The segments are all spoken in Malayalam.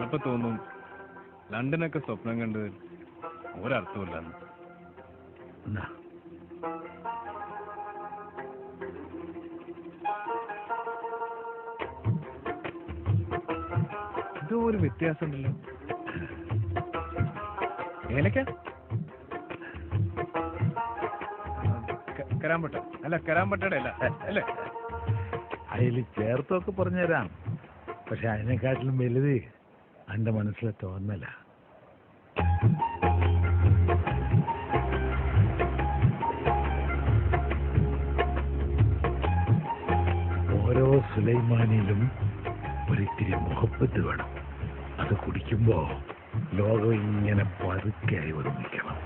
ചിലപ്പോ തോന്നും ലണ്ടനൊക്കെ സ്വപ്നം കണ്ട് ഒരർത്ഥമില്ലെന്ന്. എന്തോ ഒരു വ്യത്യാസം ഉണ്ടല്ലോ. ഏലക്ക കരാമ്പട്ട അല്ല, കരാമ്പട്ടയുടെ അല്ല അല്ലേ? അതിൽ ചേർത്തൊക്കെ പറഞ്ഞുതരാം. പക്ഷെ അതിനെക്കാട്ടിലും വലുത് എൻ്റെ മനസ്സിലെ തോന്നല. ഓരോ സുലൈമാനിയിലും ഒരിത്തിരി മുഹബത്ത് വേണം. അത് കുടിക്കുമ്പോ ലോകം ഇങ്ങനെ പതുക്കെയായി ഒരുമിക്കണം.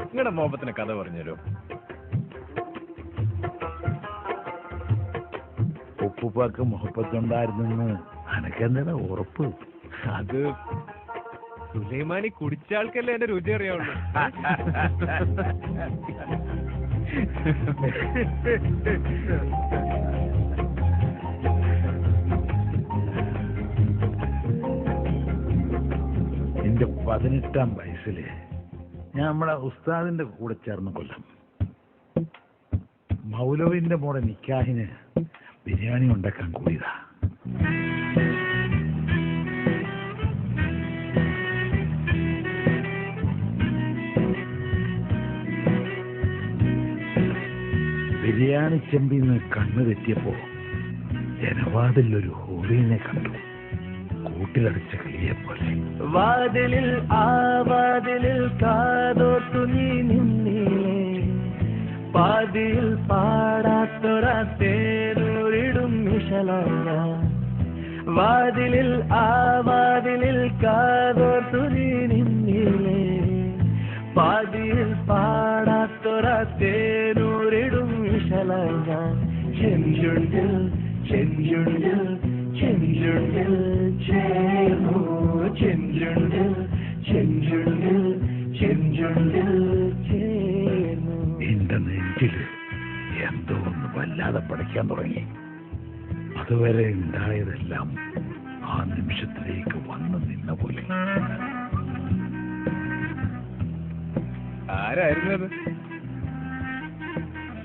നിങ്ങളുടെ മോഹത്തിന് കഥ പറഞ്ഞുതരോ? ഉപ്പുപ്പാക്ക് മുഹബത്തുണ്ടായിരുന്നെന്ന് അനക്കെന്താ ഉറപ്പ്? അത് സുലൈമാനി കുടിച്ച ആൾക്കല്ലേ എന്റെ രുചി അറിയാവുള്ളൂ. എന്റെ 18ാം വയസ്സില് ഞാൻ നമ്മളെ ഉസ്താദിന്റെ കൂടെ ചേർന്ന കൊല്ലം മൗലവിന്റെ മോടെ നിക്കാഹിന് ബിരിയാണി ഉണ്ടാക്കാൻ കൂടിയതാ. ബിരിയാണി ചെമ്പിന്ന് കണ്ണു തെറ്റിയപ്പോ ജനവാതിലൊരു ഹൂറിനെ കണ്ടു, കൂട്ടിലടിച്ച കിളിയെപ്പോലെ. വാതിലിൽ ആ വാതിലിൽ കാതോർത്തു നീ നിന്നില്ലേ, പാതിയിൽ പാടാത്തൊരാ തേനൂരിടും മിഷലായ. വാതിലിൽ ആ വാതിലിൽ കാതോർത്തു നീ നിന്നില്ലേ, പാതിയിൽ പാടാത്തൊരാ തേനൂരിടും മിഷലായ. ചെഞ്ചുണ്ടിൽ ചെഞ്ചുണ്ടിൽ ചെഞ്ചുണ്ടിൽ ചേർന്നു, ചെഞ്ചുണ്ടിൽ ചെഞ്ചുണ്ടിൽ ചെഞ്ചുണ്ടിൽ ചേർന്നു. എന്റെ നെഞ്ചില് എന്തോ ഒന്ന് വല്ലാതെ പഠിക്കാൻ തുടങ്ങി. അതുവരെ ഉണ്ടായതെല്ലാം ആ നിമിഷത്തിലേക്ക് വന്നു നിന്ന പോലെ. ആരായിരുന്നു അത്?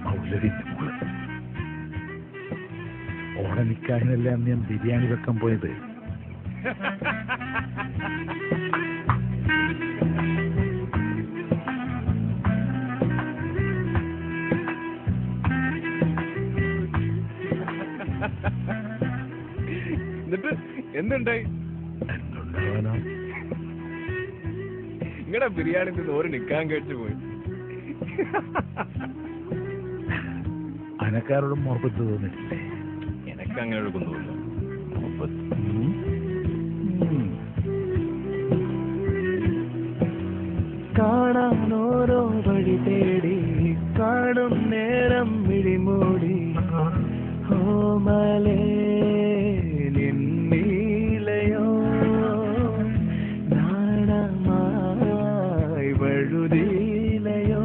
മൗലവിന്റെ മോള്. ഓണനിക്കാഹിനെല്ലാം ഞാൻ ബിരിയാണി വെക്കാൻ പോയത്. എന്നിട്ട് എന്തുണ്ടായി? എന്തുണ്ടാവാനോ, നിങ്ങളുടെ ബിരിയാണി നിന്ന് ഒരു നിക്കാൻ കഴിച്ചു പോയി. അനക്കാരോടും മുഹബത്ത് തോന്നിട്ടില്ലേ? എനിക്ക് അങ്ങനെ എടുക്കുന്നില്ല. കാണാൻ ഓരോ വഴി തേടി കാണും നേരം വിളിമൂടി, ഓമലേ നിന്നീലയോ നാണമായി വഴുതിയിലയോ,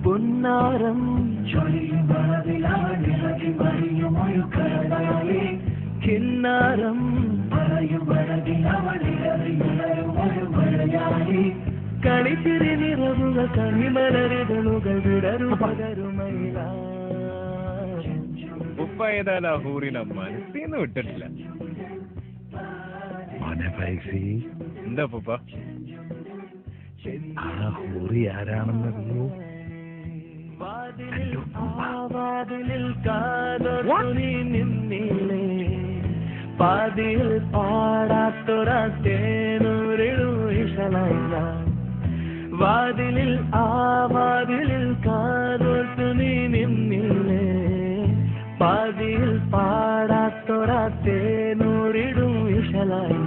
പുന്നാരം കിന്നാരം കളിച്ചിരി നിറവുകൾ കണിമലരിതളുകൾ വിടരു പകരുമൈല. ഉപ്പ ഏതായാലും ഹൂറിനെ മനസ്സിന്ന് വിട്ടിട്ടില്ല. മോനെ ഫൈസി, എന്താ അപ്പൂപ്പ? ആ ഹൂറി ആരാണെന്നറിയോ? വാതിലിൽ കാതോർത്തു നീ നിന്നില്ലേ, പാതിയിൽ പാടാത്തൊരാ തേനൂരിടും ഇഷലല്ല. വാതിലിൽ കാതോർത്തു നീ നിന്നില്ലേ, പാതിയിൽ പാടാത്തൊരാ തേനൂരിടും ഇഷലല്ല.